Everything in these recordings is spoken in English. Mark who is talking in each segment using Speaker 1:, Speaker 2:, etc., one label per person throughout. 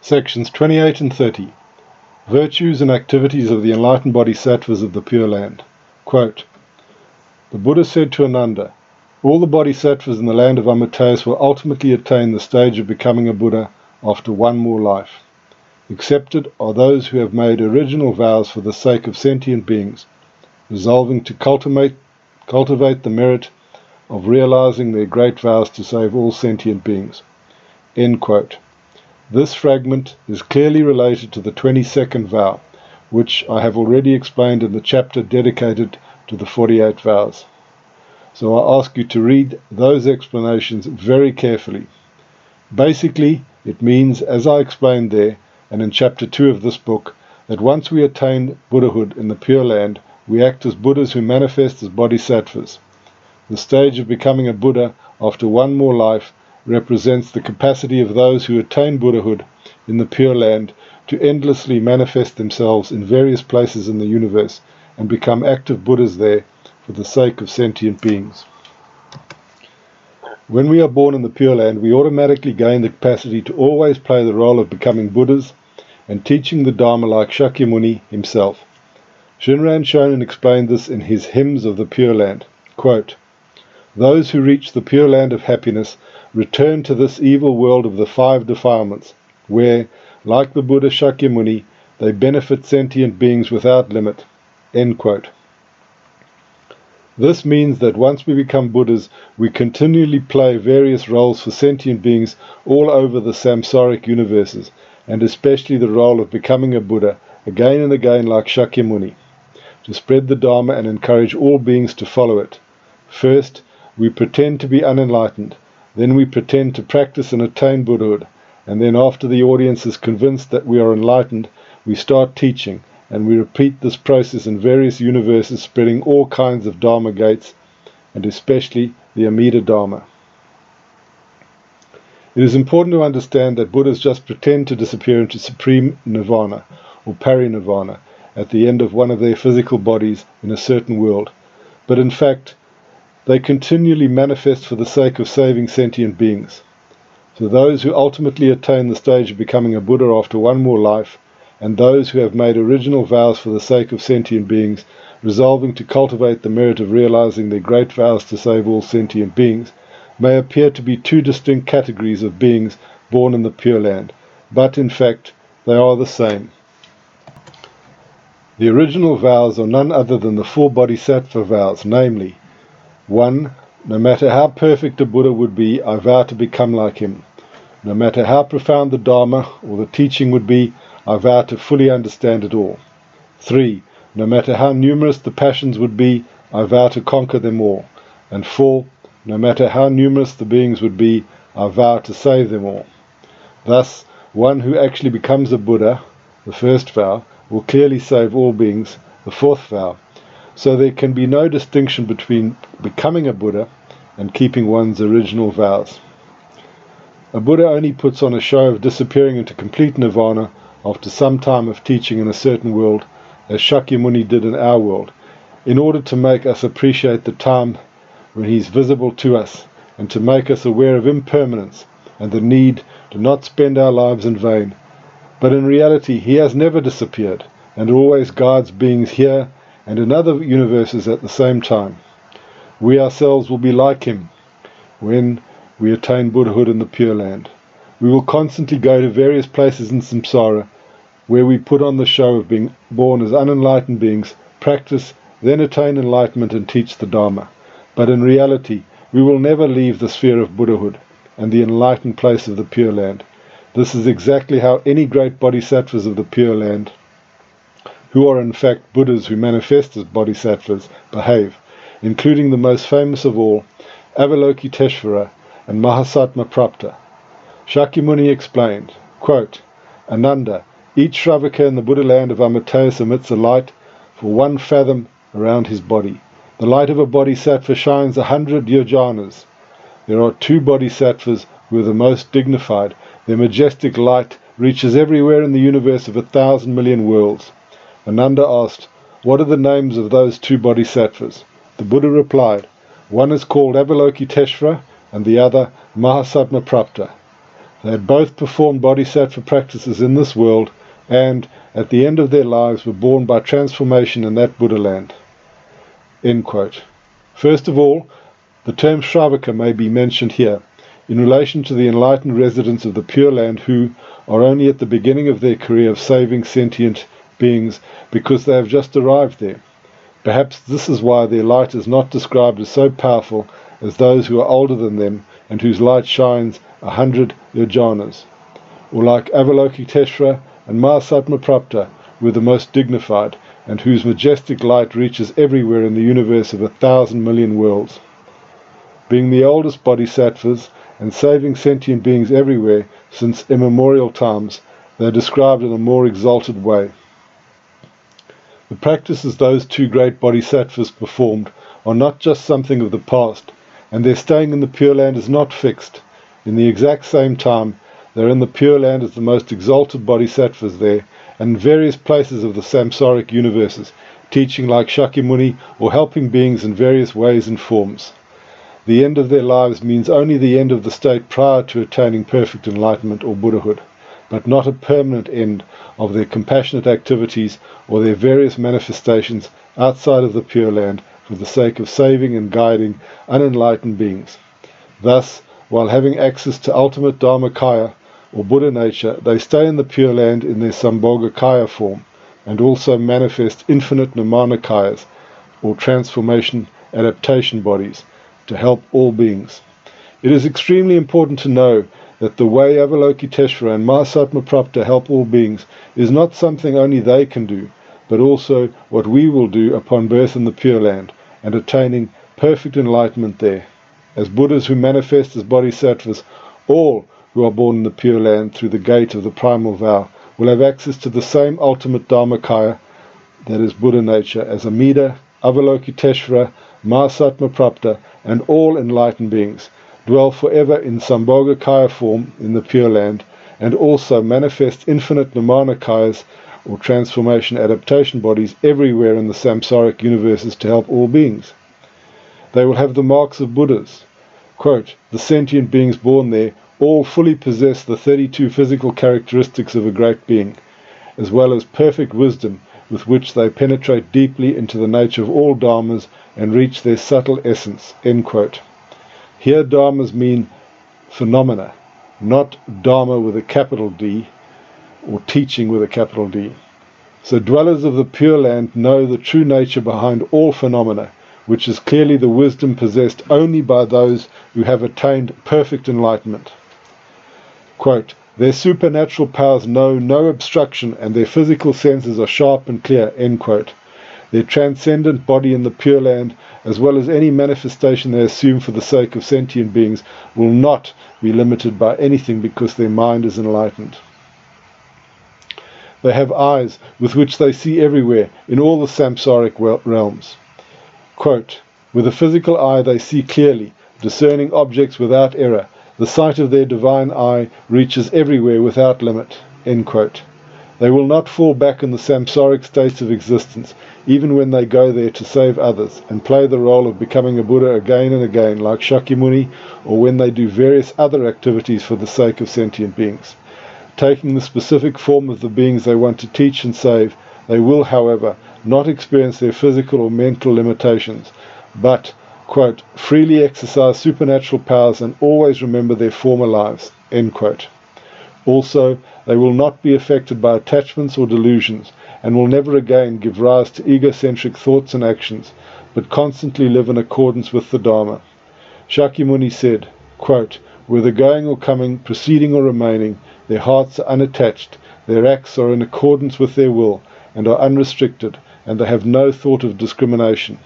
Speaker 1: Sections 28 and 30. Virtues and activities of the enlightened Bodhisattvas of the Pure Land. Quote, the Buddha said to Ananda, all the Bodhisattvas in the land of Amidaji will ultimately attain the stage of becoming a Buddha after one more life. Accepted are those who have made original vows for the sake of sentient beings, resolving to cultivate the merit of realizing their great vows to save all sentient beings. End quote. This fragment is clearly related to the 22nd vow, which I have already explained in the chapter dedicated to the 48 vows. So I ask you to read those explanations very carefully. Basically, it means, as I explained there, and in chapter 2 of this book, that once we attain Buddhahood in the Pure Land, we act as Buddhas who manifest as Bodhisattvas. The stage of becoming a Buddha after one more life represents the capacity of those who attain Buddhahood in the Pure Land to endlessly manifest themselves in various places in the universe and become active Buddhas there for the sake of sentient beings. When we are born in the Pure Land, we automatically gain the capacity to always play the role of becoming Buddhas and teaching the Dharma like Shakyamuni himself. Shinran Shonin explained this in his Hymns of the Pure Land. Quote, those who reach the Pure Land of happiness return to this evil world of the 5 defilements, where, like the Buddha Shakyamuni, they benefit sentient beings without limit. End quote. This means that once we become Buddhas, we continually play various roles for sentient beings all over the samsaric universes, and especially the role of becoming a Buddha, again and again like Shakyamuni, to spread the Dharma and encourage all beings to follow it. First, we pretend to be unenlightened, then we pretend to practice and attain Buddhahood, and then after the audience is convinced that we are enlightened, we start teaching, and we repeat this process in various universes, spreading all kinds of Dharma gates, and especially the Amida Dharma. It is important to understand that Buddhas just pretend to disappear into supreme nirvana, or parinirvana, at the end of one of their physical bodies in a certain world, but in fact, they continually manifest for the sake of saving sentient beings. So those who ultimately attain the stage of becoming a Buddha after one more life, and those who have made original vows for the sake of sentient beings, resolving to cultivate the merit of realizing their great vows to save all sentient beings, may appear to be two distinct categories of beings born in the Pure Land, but in fact they are the same. The original vows are none other than the 4 Bodhisattva vows, namely, 1. No matter how perfect a Buddha would be, I vow to become like him. No matter how profound the Dharma or the teaching would be, I vow to fully understand it all. 3. No matter how numerous the passions would be, I vow to conquer them all. And 4. No matter how numerous the beings would be, I vow to save them all. Thus, one who actually becomes a Buddha, the first vow, will clearly save all beings, the 4th vow. So there can be no distinction between becoming a Buddha and keeping one's original vows. A Buddha only puts on a show of disappearing into complete nirvana after some time of teaching in a certain world, as Shakyamuni did in our world, in order to make us appreciate the time when he is visible to us, and to make us aware of impermanence and the need to not spend our lives in vain. But in reality, he has never disappeared, and always guides beings here and in other universes at the same time. We ourselves will be like him when we attain Buddhahood in the Pure Land. We will constantly go to various places in samsara where we put on the show of being born as unenlightened beings, practice, then attain enlightenment and teach the Dharma. But in reality, we will never leave the sphere of Buddhahood and the enlightened place of the Pure Land. This is exactly how any great Bodhisattvas of the Pure Land, who are in fact Buddhas who manifest as Bodhisattvas, behave, including the most famous of all, Avalokiteshvara and Mahasattva. Shakyamuni explained, quote, Ananda, each Shravaka in the Buddha land of Amidaji emits a light for 1 fathom around his body. The light of a Bodhisattva shines 100 yojanas. There are 2 Bodhisattvas who are the most dignified. Their majestic light reaches everywhere in the universe of 1,000 million worlds. Ananda asked, what are the names of those 2 Bodhisattvas? The Buddha replied, one is called Avalokiteshvara and the other Mahasattva. They had both performed bodhisattva practices in this world and, at the end of their lives, were born by transformation in that Buddha land. End quote. First of all, the term Shravaka may be mentioned here, in relation to the enlightened residents of the Pure Land who are only at the beginning of their career of saving sentient beings because they have just arrived there. Perhaps this is why their light is not described as so powerful as those who are older than them and whose light shines 100 yojanas, or like Avalokiteshvara and Mahasatmaprapta were the most dignified, and whose majestic light reaches everywhere in the universe of 1,000 million worlds. Being the oldest bodhisattvas and saving sentient beings everywhere since immemorial times, they are described in a more exalted way. The practices those two great bodhisattvas performed are not just something of the past, and their staying in the Pure Land is not fixed. In the exact same time, they are in the Pure Land as the most exalted bodhisattvas there, and in various places of the samsaric universes, teaching like Shakyamuni or helping beings in various ways and forms. The end of their lives means only the end of the state prior to attaining perfect enlightenment or Buddhahood, but not a permanent end of their compassionate activities or their various manifestations outside of the Pure Land for the sake of saving and guiding unenlightened beings. Thus, while having access to ultimate Dharmakaya or Buddha nature, they stay in the Pure Land in their Sambhogakaya form, and also manifest infinite Nirmanakayas, or transformation adaptation bodies, to help all beings. It is extremely important to know that the way Avalokiteshvara and Mahasatmaprapta help all beings is not something only they can do, but also what we will do upon birth in the Pure Land and attaining perfect enlightenment there. As Buddhas who manifest as bodhisattvas, all who are born in the Pure Land through the gate of the primal vow will have access to the same ultimate Dharmakaya, that is Buddha nature, as Amida, Avalokiteshvara, Mahasatmaprapta, and all enlightened beings, dwell forever in Sambhogakaya form in the Pure Land, and also manifest infinite Nirmanakayas, or transformation adaptation bodies, everywhere in the samsaric universes to help all beings. They will have the marks of Buddhas. Quote, the sentient beings born there all fully possess the 32 physical characteristics of a great being, as well as perfect wisdom with which they penetrate deeply into the nature of all dharmas and reach their subtle essence. End quote. Here dharmas mean phenomena, not dharma with a capital D, or teaching with a capital D. So dwellers of the Pure Land know the true nature behind all phenomena, which is clearly the wisdom possessed only by those who have attained perfect enlightenment. Quote, their supernatural powers know no obstruction and their physical senses are sharp and clear. End quote. Their transcendent body in the Pure Land, as well as any manifestation they assume for the sake of sentient beings, will not be limited by anything because their mind is enlightened. They have eyes with which they see everywhere in all the samsaric realms. Quote, with a physical eye they see clearly, discerning objects without error. The sight of their divine eye reaches everywhere without limit. End quote. They will not fall back in the samsaric states of existence, even when they go there to save others, and play the role of becoming a Buddha again and again, like Shakyamuni, or when they do various other activities for the sake of sentient beings. Taking the specific form of the beings they want to teach and save, they will, however, not experience their physical or mental limitations, but, quote, freely exercise supernatural powers and always remember their former lives. End quote. Also, they will not be affected by attachments or delusions, and will never again give rise to egocentric thoughts and actions, but constantly live in accordance with the Dharma. Shakyamuni said, quote, whether going or coming, proceeding or remaining, their hearts are unattached, their acts are in accordance with their will, and are unrestricted, and they have no thought of discrimination.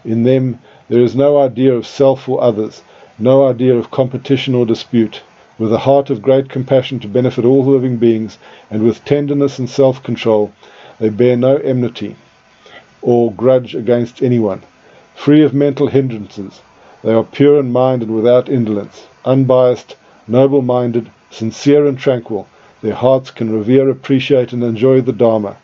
Speaker 1: In them there is no idea of self or others, no idea of competition or dispute. With a heart of great compassion to benefit all living beings, and with tenderness and self-control, they bear no enmity or grudge against anyone. Free of mental hindrances, they are pure in mind and without indolence, unbiased, noble-minded, sincere and tranquil. Their hearts can revere, appreciate and enjoy the Dharma.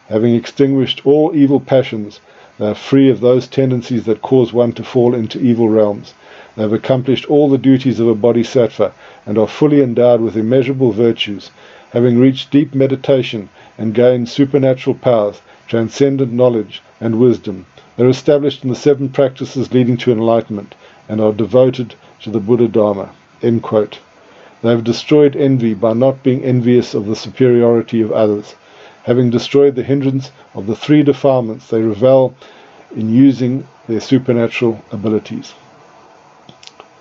Speaker 1: Having extinguished all evil passions, they are free of those tendencies that cause one to fall into evil realms. They have accomplished all the duties of a bodhisattva and are fully endowed with immeasurable virtues, having reached deep meditation and gained supernatural powers, transcendent knowledge and wisdom. They are established in the 7 practices leading to enlightenment and are devoted to the Buddha Dharma." End quote. They have destroyed envy by not being envious of the superiority of others. Having destroyed the hindrance of the 3 defilements, they revel in using their supernatural abilities.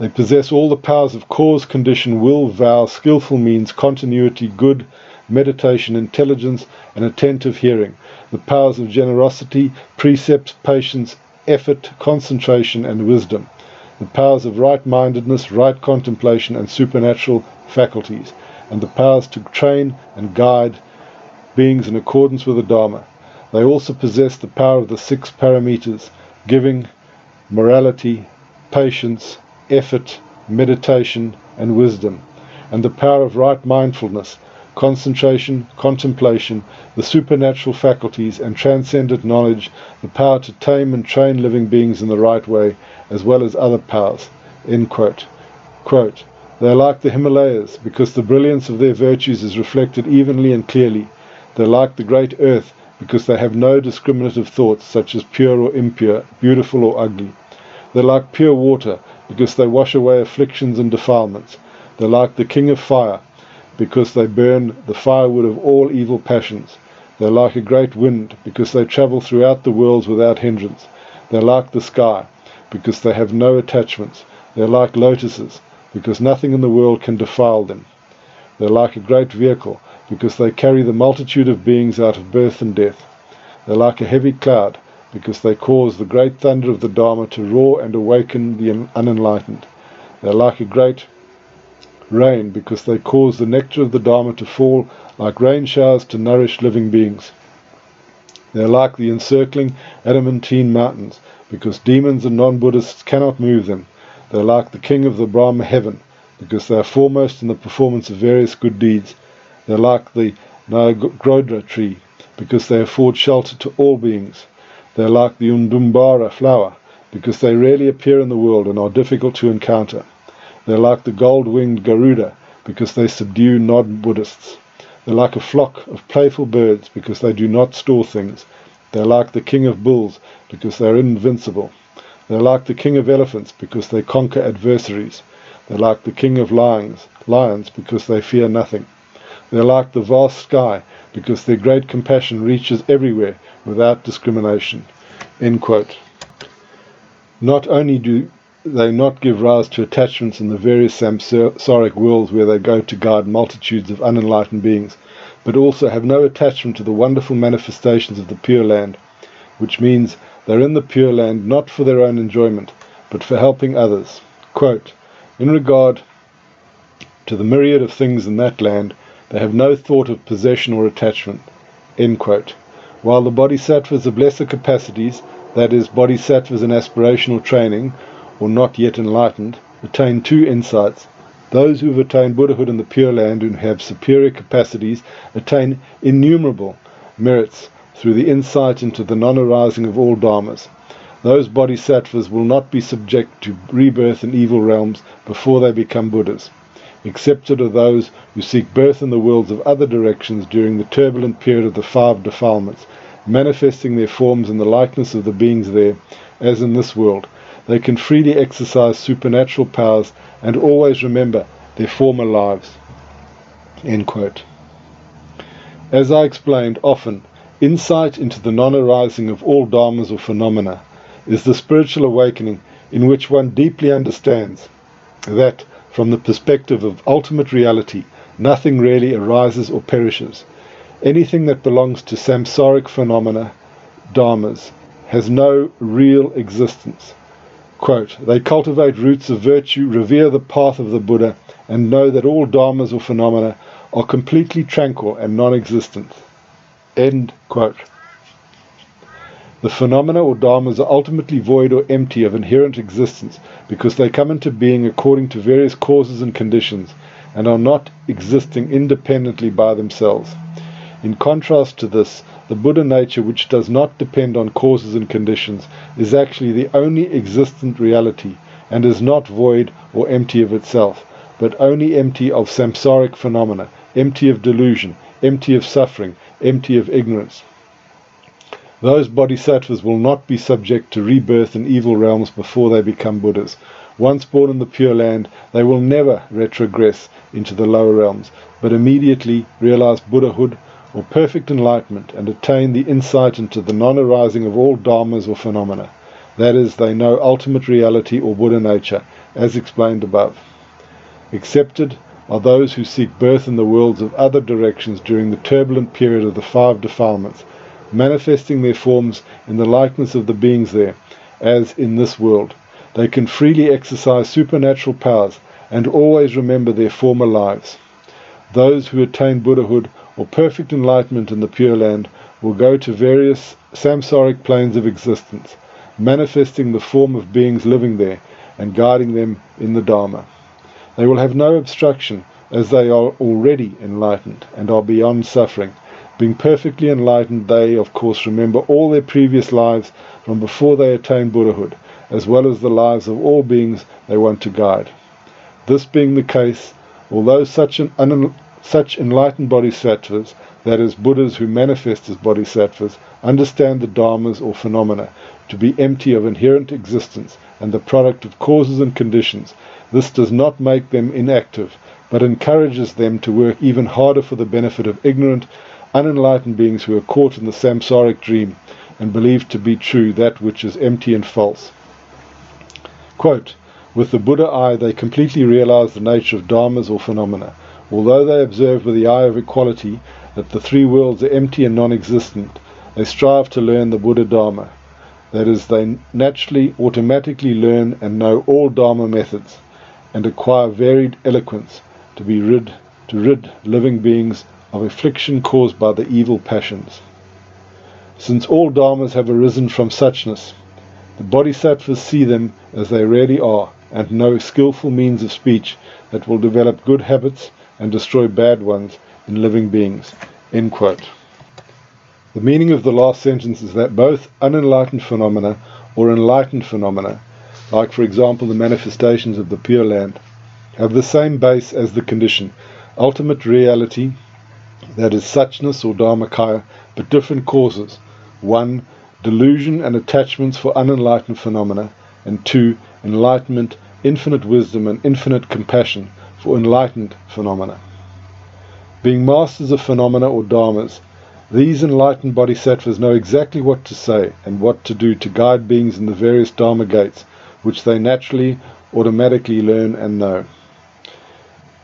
Speaker 1: They possess all the powers of cause, condition, will, vow, skillful means, continuity, good, meditation, intelligence, and attentive hearing, the powers of generosity, precepts, patience, effort, concentration, and wisdom, the powers of right-mindedness, right contemplation, and supernatural faculties, and the powers to train and guide beings in accordance with the Dharma. They also possess the power of the 6 paramitas, giving, morality, patience, effort, meditation, and wisdom, and the power of right mindfulness, concentration, contemplation, the supernatural faculties, and transcendent knowledge, the power to tame and train living beings in the right way, as well as other powers. End quote. Quote, "They are like the Himalayas, because the brilliance of their virtues is reflected evenly and clearly. They are like the great earth, because they have no discriminative thoughts, such as pure or impure, beautiful or ugly. They are like pure water, because they wash away afflictions and defilements. They are like the king of fire, because they burn the firewood of all evil passions. They are like a great wind, because they travel throughout the worlds without hindrance. They are like the sky, because they have no attachments. They are like lotuses, because nothing in the world can defile them. They are like a great vehicle, because they carry the multitude of beings out of birth and death. They are like a heavy cloud, because they cause the great thunder of the Dharma to roar and awaken the unenlightened. They are like a great rain, because they cause the nectar of the Dharma to fall like rain showers to nourish living beings. They are like the encircling adamantine mountains, because demons and non-Buddhists cannot move them. They are like the king of the Brahma heaven, because they are foremost in the performance of various good deeds. They are like the Nyagrodha tree, because they afford shelter to all beings. They are like the Undumbara flower, because they rarely appear in the world and are difficult to encounter. They are like the gold-winged Garuda, because they subdue non-Buddhists. They are like a flock of playful birds, because they do not store things. They are like the king of bulls, because they are invincible. They are like the king of elephants, because they conquer adversaries. They are like the king of lions, because they fear nothing. They are like the vast sky, because their great compassion reaches everywhere without discrimination." End quote. Not only do they not give rise to attachments in the various samsaric worlds where they go to guide multitudes of unenlightened beings, but also have no attachment to the wonderful manifestations of the Pure Land, which means they're in the Pure Land not for their own enjoyment, but for helping others. Quote, "In regard to the myriad of things in that land, they have no thought of possession or attachment." End quote. While the bodhisattvas of lesser capacities, that is, bodhisattvas in aspirational training, or not yet enlightened, attain 2 insights. Those who have attained Buddhahood in the Pure Land and have superior capacities attain innumerable merits through the insight into the non-arising of all dharmas. Those bodhisattvas will not be subject to rebirth in evil realms before they become Buddhas. Excepted are those who seek birth in the worlds of other directions during the turbulent period of the 5 defilements, manifesting their forms in the likeness of the beings there, as in this world. They can freely exercise supernatural powers and always remember their former lives." End quote. As I explained often, insight into the non-arising of all dharmas or phenomena is the spiritual awakening in which one deeply understands that, from the perspective of ultimate reality, nothing really arises or perishes. Anything that belongs to samsaric phenomena, dharmas, has no real existence. Quote, "They cultivate roots of virtue, revere the path of the Buddha, and know that all dharmas or phenomena are completely tranquil and non-existent." End quote. The phenomena or dharmas are ultimately void or empty of inherent existence because they come into being according to various causes and conditions and are not existing independently by themselves. In contrast to this, the Buddha nature, which does not depend on causes and conditions, is actually the only existent reality and is not void or empty of itself, but only empty of samsaric phenomena, empty of delusion, empty of suffering, empty of ignorance. Those bodhisattvas will not be subject to rebirth in evil realms before they become Buddhas. Once born in the Pure Land, they will never retrogress into the lower realms, but immediately realize Buddhahood or perfect enlightenment and attain the insight into the non-arising of all dharmas or phenomena. That is, they know ultimate reality or Buddha nature, as explained above. Accepted are those who seek birth in the worlds of other directions during the turbulent period of the 5 defilements, manifesting their forms in the likeness of the beings there, as in this world. They can freely exercise supernatural powers and always remember their former lives. Those who attain Buddhahood or perfect enlightenment in the Pure Land will go to various samsaric planes of existence, manifesting the form of beings living there and guiding them in the Dharma. They will have no obstruction, as they are already enlightened and are beyond suffering. Being perfectly enlightened, they, of course, remember all their previous lives from before they attain Buddhahood, as well as the lives of all beings they want to guide. This being the case, although such enlightened bodhisattvas, that is, Buddhas who manifest as bodhisattvas, understand the dharmas or phenomena to be empty of inherent existence and the product of causes and conditions, this does not make them inactive, but encourages them to work even harder for the benefit of ignorant, unenlightened beings who are caught in the samsaric dream and believe to be true that which is empty and false. Quote, with the Buddha eye they completely realize the nature of dharmas or phenomena. Although they observe with the eye of equality that the 3 worlds are empty and non-existent, they strive to learn the Buddha Dharma. That is, they naturally, automatically learn and know all Dharma methods and acquire varied eloquence to rid living beings of affliction caused by the evil passions. Since all dharmas have arisen from suchness, the bodhisattvas see them as they really are and know skillful means of speech that will develop good habits and destroy bad ones in living beings. End quote. The meaning of the last sentence is that both unenlightened phenomena or enlightened phenomena, like for example the manifestations of the Pure Land, have the same base as the condition, ultimate reality, that is suchness or dharmakaya, but different causes. 1. Delusion and attachments for unenlightened phenomena, and 2. Enlightenment, infinite wisdom and infinite compassion for enlightened phenomena. Being masters of phenomena or dharmas, these enlightened bodhisattvas know exactly what to say and what to do to guide beings in the various dharma gates, which they naturally, automatically learn and know.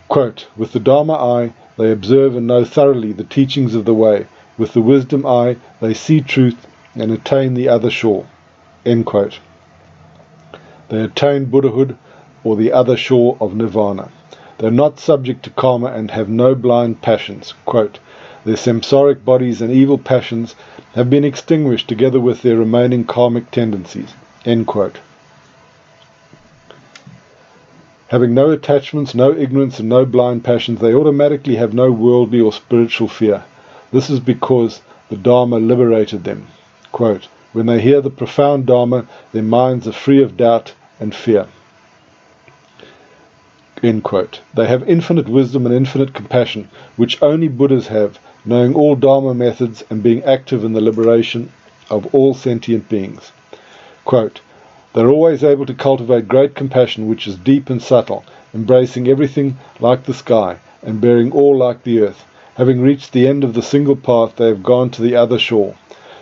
Speaker 1: Quote, with the Dharma eye, they observe and know thoroughly the teachings of the way. With the wisdom eye, they see truth and attain the other shore. End quote. They attain Buddhahood or the other shore of nirvana. They are not subject to karma and have no blind passions. Quote, their samsaric bodies and evil passions have been extinguished together with their remaining karmic tendencies. End quote. Having no attachments, no ignorance, and no blind passions, they automatically have no worldly or spiritual fear. This is because the Dharma liberated them. Quote, when they hear the profound Dharma, their minds are free of doubt and fear. End quote. They have infinite wisdom and infinite compassion, which only Buddhas have, knowing all Dharma methods and being active in the liberation of all sentient beings. Quote, they're always able to cultivate great compassion, which is deep and subtle, embracing everything like the sky, and bearing all like the earth. Having reached the end of the single path, they have gone to the other shore.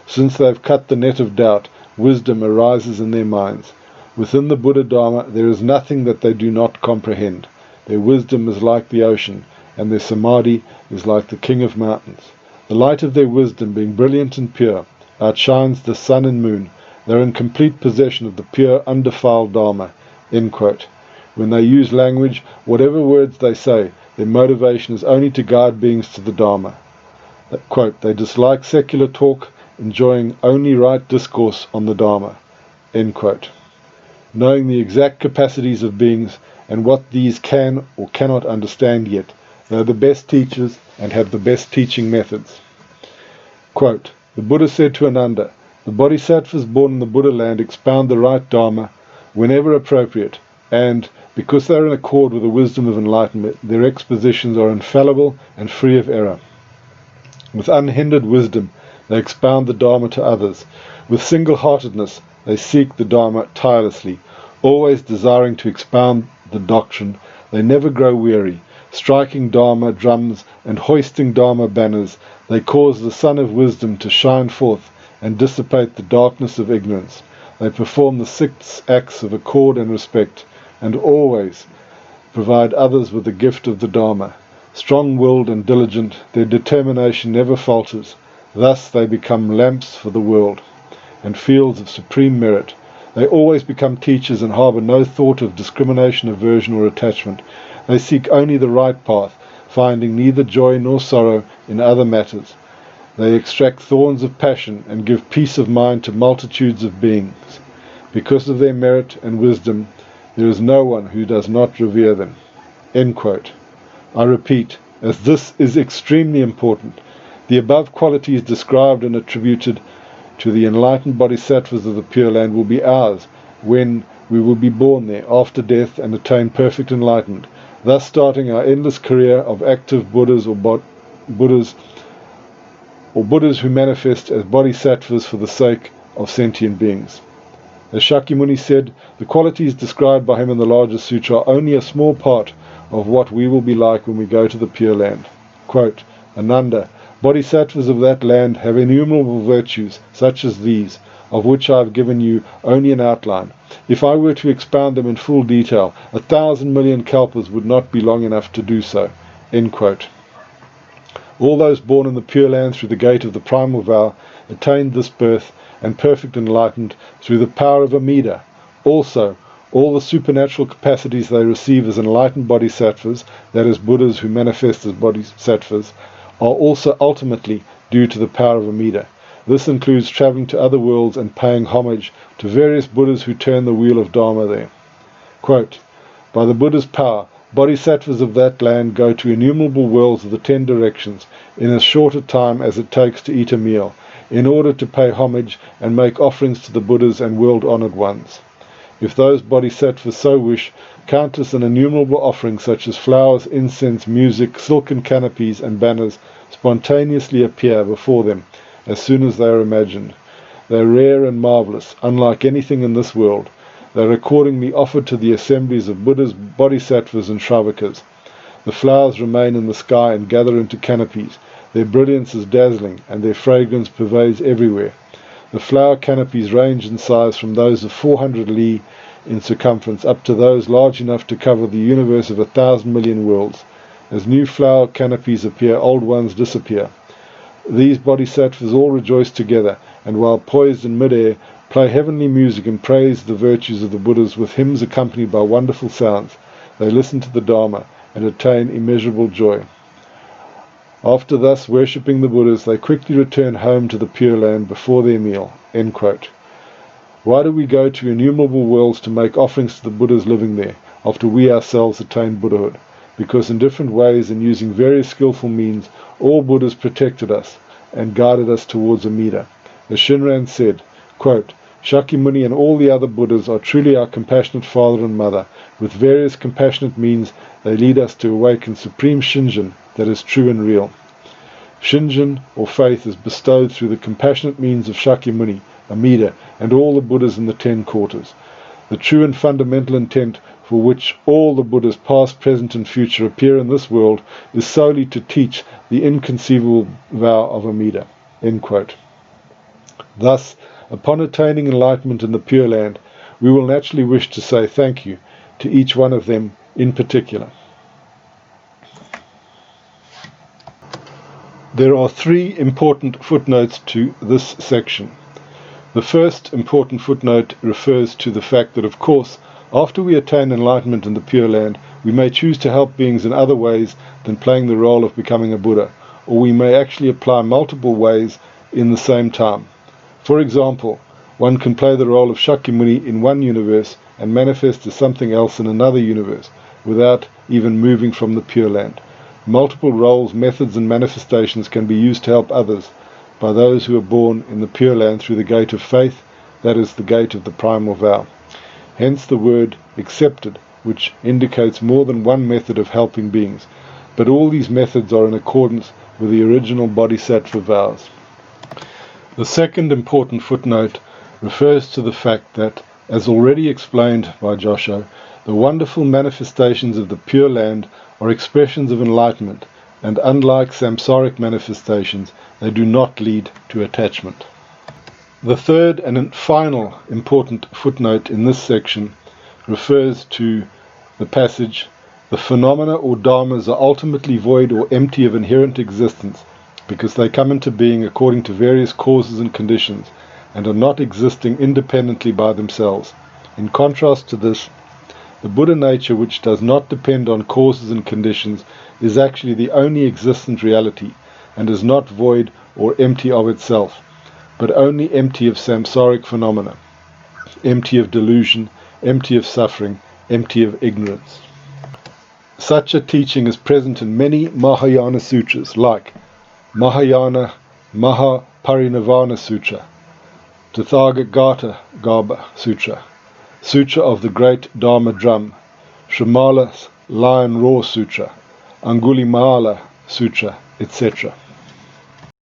Speaker 1: Since they have cut the net of doubt, wisdom arises in their minds. Within the Buddha Dharma, there is nothing that they do not comprehend. Their wisdom is like the ocean, and their samadhi is like the king of mountains. The light of their wisdom, being brilliant and pure, outshines the sun and moon. They are in complete possession of the pure, undefiled Dharma. End quote. When they use language, whatever words they say, their motivation is only to guide beings to the Dharma. Quote, they dislike secular talk, enjoying only right discourse on the Dharma. End quote. Knowing the exact capacities of beings and what these can or cannot understand yet, they are the best teachers and have the best teaching methods. Quote, the Buddha said to Ananda, the bodhisattvas born in the Buddha land expound the right Dharma whenever appropriate, and because they are in accord with the wisdom of enlightenment, their expositions are infallible and free of error. With unhindered wisdom, they expound the Dharma to others. With single-heartedness, they seek the Dharma tirelessly, always desiring to expound the doctrine. They never grow weary. Striking Dharma drums and hoisting Dharma banners, they cause the sun of wisdom to shine forth and dissipate the darkness of ignorance. They perform the 6 acts of accord and respect, and always provide others with the gift of the Dharma. Strong-willed and diligent, their determination never falters. Thus they become lamps for the world, and fields of supreme merit. They always become teachers and harbour no thought of discrimination, aversion, or attachment. They seek only the right path, finding neither joy nor sorrow in other matters. They extract thorns of passion and give peace of mind to multitudes of beings. Because of their merit and wisdom, there is no one who does not revere them." End quote. I repeat, as this is extremely important, the above qualities described and attributed to the enlightened bodhisattvas of the Pure Land will be ours when we will be born there after death and attain perfect enlightenment, thus starting our endless career of active Buddhas or Buddhas who manifest as bodhisattvas for the sake of sentient beings. As Shakyamuni said, the qualities described by him in the larger sutra are only a small part of what we will be like when we go to the Pure Land. Quote, "Ananda, bodhisattvas of that land have innumerable virtues such as these, of which I have given you only an outline. If I were to expound them in full detail, 1,000 million kalpas would not be long enough to do so." End quote. All those born in the Pure Land through the gate of the primal vow attained this birth and perfect enlightenment through the power of Amida. Also, all the supernatural capacities they receive as enlightened bodhisattvas, that is, Buddhas who manifest as bodhisattvas, are also ultimately due to the power of Amida. This includes traveling to other worlds and paying homage to various Buddhas who turn the wheel of Dharma there. Quote, "By the Buddha's power, bodhisattvas of that land go to innumerable worlds of the 10 directions in as short a time as it takes to eat a meal, in order to pay homage and make offerings to the Buddhas and world-honored ones. If those bodhisattvas so wish, countless and innumerable offerings such as flowers, incense, music, silken canopies, and banners spontaneously appear before them as soon as they are imagined. They are rare and marvelous, unlike anything in this world. They are accordingly offered to the assemblies of Buddhas, bodhisattvas, and Shravakas. The flowers remain in the sky and gather into canopies. Their brilliance is dazzling, and their fragrance pervades everywhere. The flower canopies range in size from those of 400 li in circumference up to those large enough to cover the universe of 1,000 million worlds. As new flower canopies appear, old ones disappear. These bodhisattvas all rejoice together, and while poised in mid-air, play heavenly music and praise the virtues of the Buddhas with hymns accompanied by wonderful sounds. They listen to the Dharma and attain immeasurable joy. After thus worshipping the Buddhas, they quickly return home to the Pure Land before their meal." End quote. Why do we go to innumerable worlds to make offerings to the Buddhas living there, after we ourselves attain Buddhahood? Because in different ways and using various skillful means, all Buddhas protected us and guided us towards Amida. As Shinran said, quote, "Shakyamuni and all the other Buddhas are truly our compassionate father and mother. With various compassionate means, they lead us to awaken supreme Shinjin that is true and real. Shinjin, or faith, is bestowed through the compassionate means of Shakyamuni, Amida, and all the Buddhas in the 10 quarters. The true and fundamental intent for which all the Buddhas past, present, and future appear in this world is solely to teach the inconceivable vow of Amida." End quote. Thus, upon attaining enlightenment in the Pure Land, we will naturally wish to say thank you to each one of them in particular. There are 3 important footnotes to this section. The first important footnote refers to the fact that, of course, after we attain enlightenment in the Pure Land, we may choose to help beings in other ways than playing the role of becoming a Buddha, or we may actually apply multiple ways in the same time. For example, one can play the role of Shakyamuni in one universe and manifest as something else in another universe, without even moving from the Pure Land. Multiple roles, methods, and manifestations can be used to help others by those who are born in the Pure Land through the gate of faith, that is, the gate of the primal vow. hence the word accepted, which indicates more than one method of helping beings, but all these methods are in accordance with the original Bodhisattva vows. The second important footnote refers to the fact that, as already explained by Josho, the wonderful manifestations of the Pure Land are expressions of enlightenment, and unlike samsaric manifestations, they do not lead to attachment. The third and final important footnote in this section refers to the passage, "The phenomena or dharmas are ultimately void or empty of inherent existence, because they come into being according to various causes and conditions, and are not existing independently by themselves. In contrast to this, the Buddha nature, which does not depend on causes and conditions, is actually the only existent reality, and is not void or empty of itself, but only empty of samsaric phenomena, empty of delusion, empty of suffering, empty of ignorance." Such a teaching is present in many Mahayana sutras, like Mahayana Mahaparinirvana Sutra, Tathagata Garbha Sutra, Sutra of the Great Dharma Drum, Shamala's Lion Roar Sutra, Angulimala Sutra, etc.